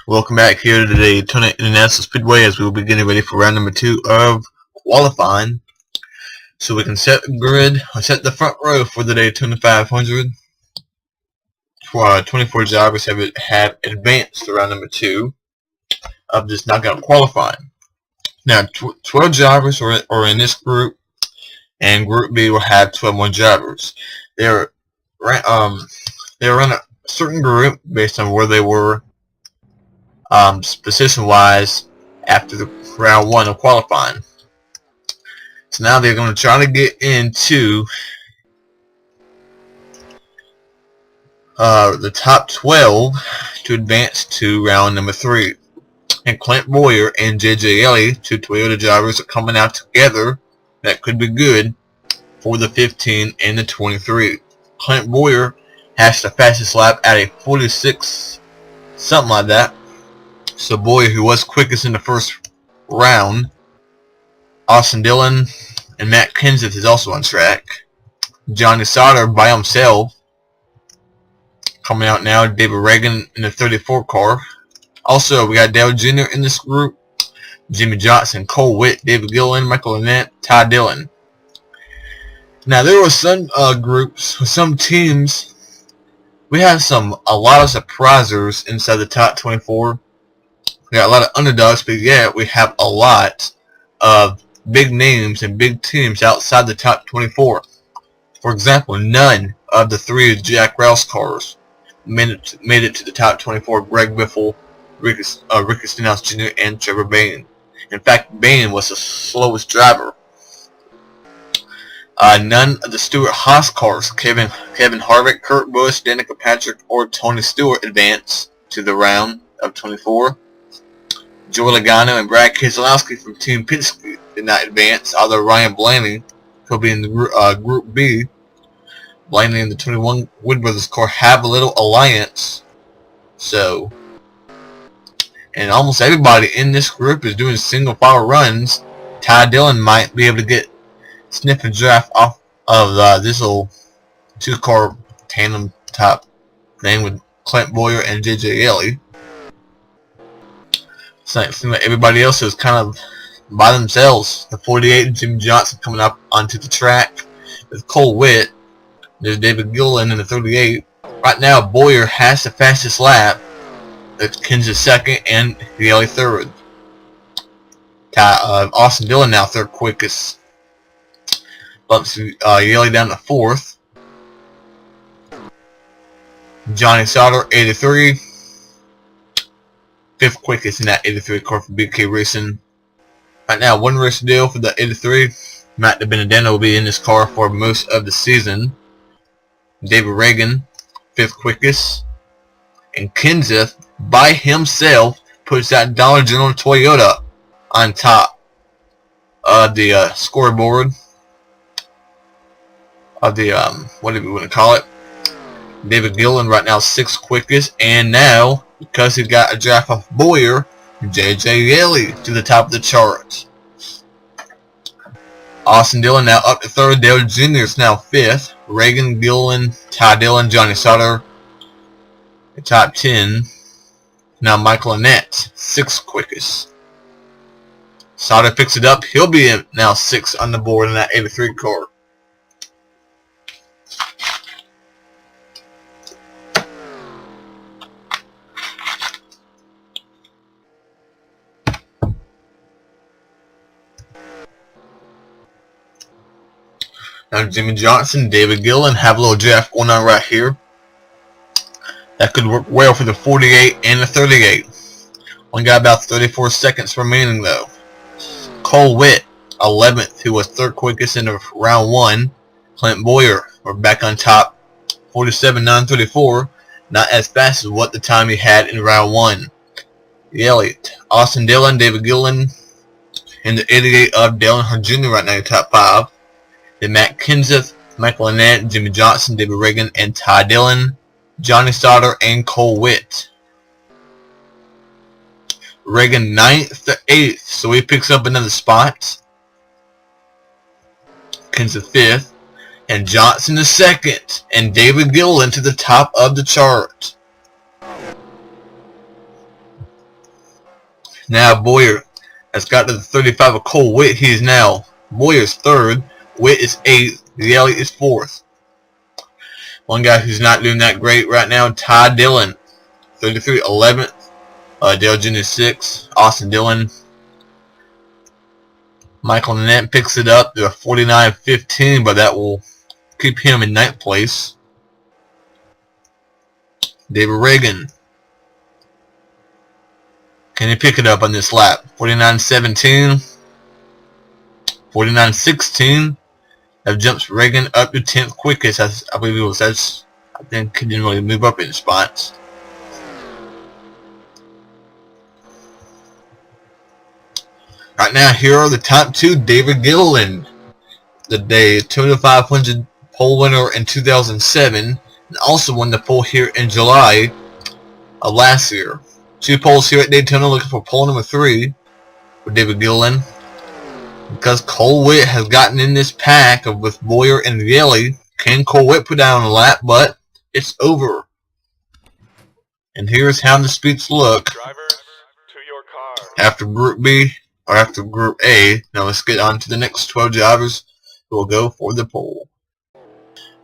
Welcome back here to the Daytona International Speedway as we will be getting ready for round number 2 of qualifying. So we can set the grid, or set the front row for the Daytona 500. 24 drivers have advanced to round number 2 of this knockout qualifying. Now 12 drivers are in this group, and Group B will have 12 more drivers. They're in a certain group based on where they were position-wise after the round 1 of qualifying. So now they're going to try to get into the top 12 to advance to round number 3. And Clint Boyer and J.J. Ellie, two Toyota drivers, are coming out together. That could be good for the 15 and the 23. Clint Boyer has the fastest lap at a 46, something like that. So Boyer, who was quickest in the first round. Austin Dillon and Matt Kenseth is also on track. Johnny Sauter by himself. Coming out now, David Reagan in the 34 car. Also, we got Dale Jr. in this group. Jimmy Johnson, Cole Witt, David Gillen, Michael Annett, Ty Dillon. Now there were some groups, some teams. We have a lot of surprisers inside the top 24. We got a lot of underdogs, but yeah, we have a lot of big names and big teams outside the top 24. For example, none of the 3 Jack Roush cars made it to the top 24. Greg Biffle, Ricky Stenhouse Jr., and Trevor Bayne. In fact, Bayne was the slowest driver. None of the Stewart-Haas cars, Kevin Harvick, Kurt Busch, Danica Patrick, or Tony Stewart advanced to the round of 24. Joey Logano and Brad Keselowski from Team Penske did not advance, although Ryan Blaney could be in the Group B. Blaney and the 21 Wood Brothers car have a little alliance. So, and almost everybody in this group is doing single file runs. Ty Dillon might be able to get sniff and draft off of this little 2-car tandem top thing with Clint Boyer and J.J. Ellie. So it seems like everybody else is kind of by themselves. The 48 and Jimmy Johnson coming up onto the track with Cole Witt. There's David Gillen in the 38. Right now, Boyer has the fastest lap. That's Kenseth second and Ellie third. Austin Dillon now third quickest. Bumps Ellie down to 4th. Johnny Sauter 83. 5th quickest in that 83 car for BK Racing. Right now, one race deal for the 83. Matt DiBenedetto will be in this car for most of the season. David Reagan, 5th quickest. And Kenseth, by himself, puts that Dollar General Toyota on top of the scoreboard. Of the, what do we want to call it? David Gillen right now 6th quickest. And now, because he got a draft off Boyer, J.J. Ellie to the top of the chart. Austin Dillon now up to 3rd. Dale Jr. is now 5th. Reagan, Gillen, Ty Dillon, Johnny Sauter, the top 10. Now Michael Annett, 6th quickest. Sauter picks it up. He'll be now 6th on the board in that 83 car. Now Jimmy Johnson, David Gillen have a little draft going on right here. That could work well for the 48 and the 38. Only got about 34 seconds remaining though. Cole Witt, 11th, who was 3rd quickest in the round 1. Clint Boyer, we're back on top, 47.934. Not as fast as what the time he had in round 1. The Elliott, Austin Dillon, David Gillen, and the 88 of Dale Earnhardt Jr. right now, top 5. Then Matt Kenseth, Michael Annett, Jimmy Johnson, David Reagan, and Ty Dillon, Johnny Sauter, and Cole Witt. Reagan 9th to 8th, so he picks up another spot. Kenseth 5th, and Johnson is 2nd, and David Gillen to the top of the chart. Now Boyer has got to the 35 of Cole Witt. He is now Boyer's 3rd. Witt is 8th. Yelly is 4th. One guy who's not doing that great right now, Ty Dillon, 33, 11th. Dale Jr. 6th. Austin Dillon. Michael Nanette picks it up. They're 49-15, but that will keep him in 9th place. David Reagan. Can he pick it up on this lap? 49-17. 49-16. That jumps Reagan up to 10th quickest. I believe it was. I think he didn't really move up in spots. Right now, here are the top 2. David Gilliland, the Daytona 500 pole winner in 2007, and also won the pole here in July of last year. 2 poles here at Daytona, looking for pole number 3 for David Gilliland. Because Cole Witt has gotten in this pack with Boyer and Yelly, can Cole Witt put down a lap? But it's over. And here's how the speeds look after Group B. Or after Group A. Now let's get on to the next 12 drivers who will go for the pole.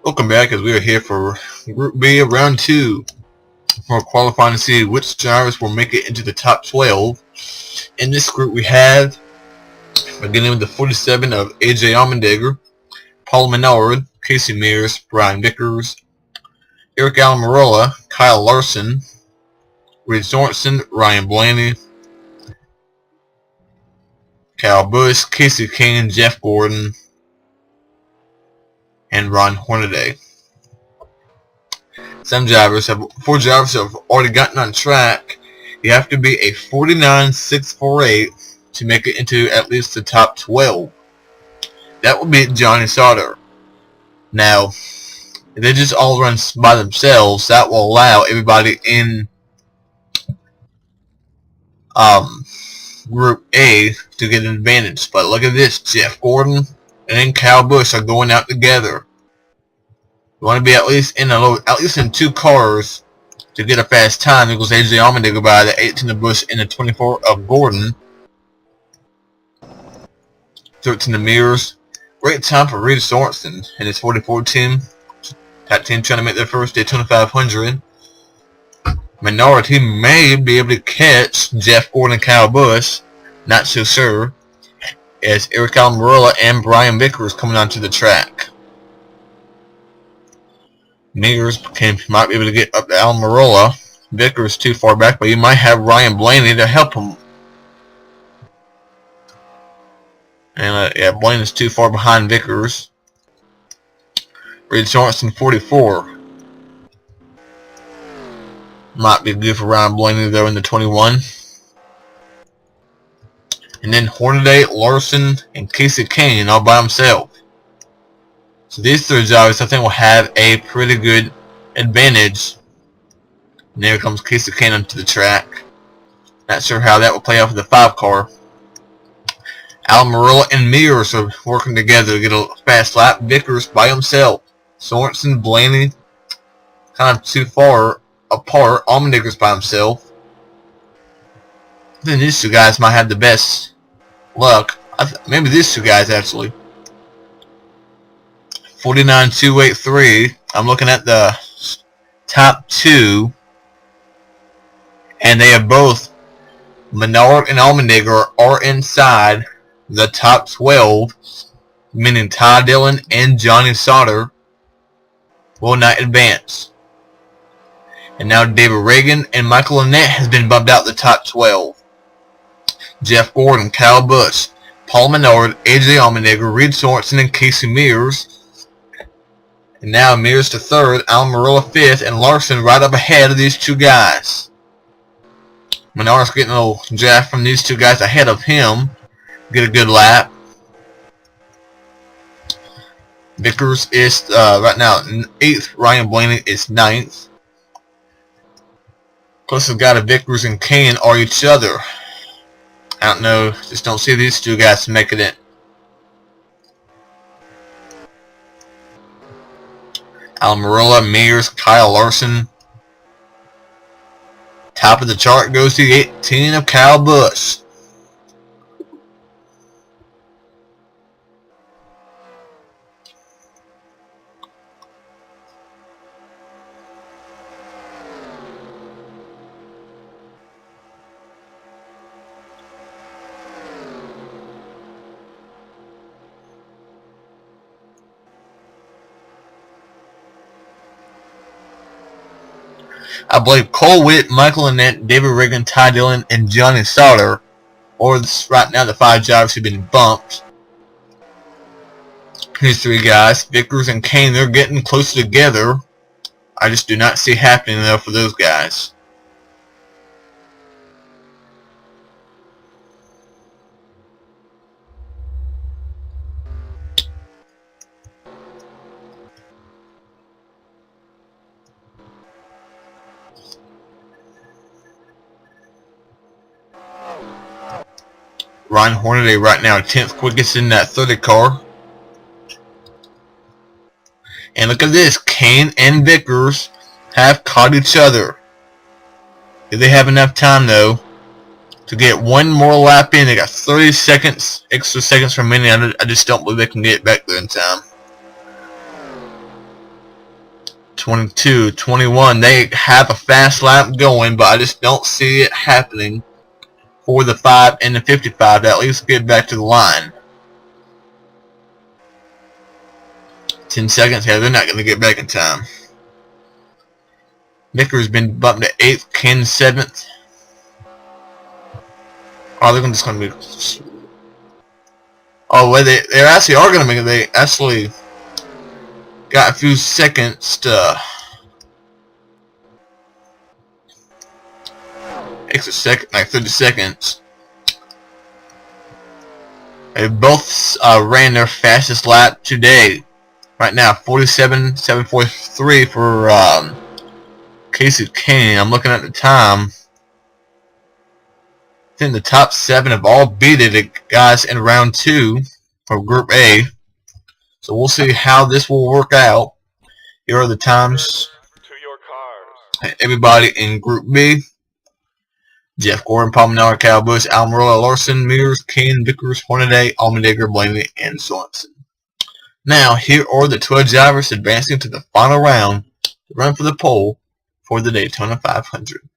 Welcome back, as we are here for Group B of Round 2. We're qualifying to see which drivers will make it into the top 12. In this group we have, beginning with the 47 of AJ Allmendinger, Paul Menard, Casey Mears, Brian Vickers, Eric Almirola, Kyle Larson, Reed Sorensen, Ryan Blaney, Kyle Busch, Casey Kane, Jeff Gordon, and Ron Hornaday. 4 drivers have already gotten on track. You have to be a 49.648 to make it into at least the top 12. That would be Johnny Sauter. Now, if they just all run by themselves, that will allow everybody in Group A to get an advantage. But look at this, Jeff Gordon and then Kyle Busch are going out together. You want to be at least in 2 cars to get a fast time. There goes AJ Allmendinger by the 18 of Busch and the 24 of Gordon. 13 of Mears. Great time for Reed Sorensen and his 44 team. That team trying to make their first Daytona 500. Menard, he may be able to catch Jeff Gordon and Kyle Busch. Not so sure. As Eric Almirola and Brian Vickers coming onto the track. Mears might be able to get up to Almirola. Vickers too far back, but you might have Ryan Blaney to help him. And yeah, Blaney's too far behind Vickers. Reed Sorensen 44. Might be good for Ryan Blaney though in the 21. And then Hornaday, Larson, and Casey Kane all by himself. So these 3 drivers I think will have a pretty good advantage. And there comes Casey Kane onto the track. Not sure how that will play out for the 5 car. Almirola and Mears are working together to get a fast lap. Vickers by himself. Sorensen, Blaney, kind of too far apart. Allmendinger's by himself. Then these 2 guys might have the best luck. Maybe these 2 guys actually. 49.283. I'm looking at the top 2, and they have both Menard and Allmendinger are inside the top 12, meaning Ty Dillon and Johnny Sauter will not advance. And now David Reagan and Michael Annett has been bumped out the top 12. Jeff Gordon, Kyle Busch, Paul Menard, AJ Allmendinger, Reed Sorensen, and Casey Mears. And now Mears to 3rd, Almirola 5th, and Larson right up ahead of these 2 guys. Menard's getting a little draft from these 2 guys ahead of him. Get a good lap. Vickers is right now 8th. Ryan Blaney is 9th. Closest guy to Vickers and Kane are each other. I don't know. Just don't see these 2 guys to make it in. Almirola, Mears, Kyle Larson, Top of the chart goes to the 18 of Kyle Busch. I believe Cole Witt, Michael Annett, David Riggin, Ty Dillon, and Johnny Sauter, or right now the 5 drivers who've been bumped. These 3 guys, Vickers and Kane, they're getting closer together. I just do not see happening though for those guys. Ryan Hornaday right now 10th quickest in that 30 car. And look at this, Kane and Vickers have caught each other. If they have enough time though to get one more lap in, they got 30 seconds, extra seconds remaining. I just don't believe they can get back there in time. 22, 21, they have a fast lap going, but I just don't see it happening for the 5 and the 55 to at least get back to the line. 10 seconds here, they're not going to get back in time. Vickers been bumped to 8th, Kane 7th. Oh, they're just going to be... Oh, well, they actually are going to make it. They actually got a few seconds to... extra second, like 30 seconds. They both ran their fastest lap today. Right now, 47.743 for Casey Kane. I'm looking at the time. I think the top 7 have all beaten the guys in round 2 for Group A. So we'll see how this will work out. Here are the times. Everybody in Group B. Jeff Gordon, Palmer, Kyle Busch, Almirola, Larson, Mears, Kane, Vickers, Hornaday, Allmendinger, Blaney, and Sorensen. Now, here are the 12 drivers advancing to the final round to run for the pole for the Daytona 500.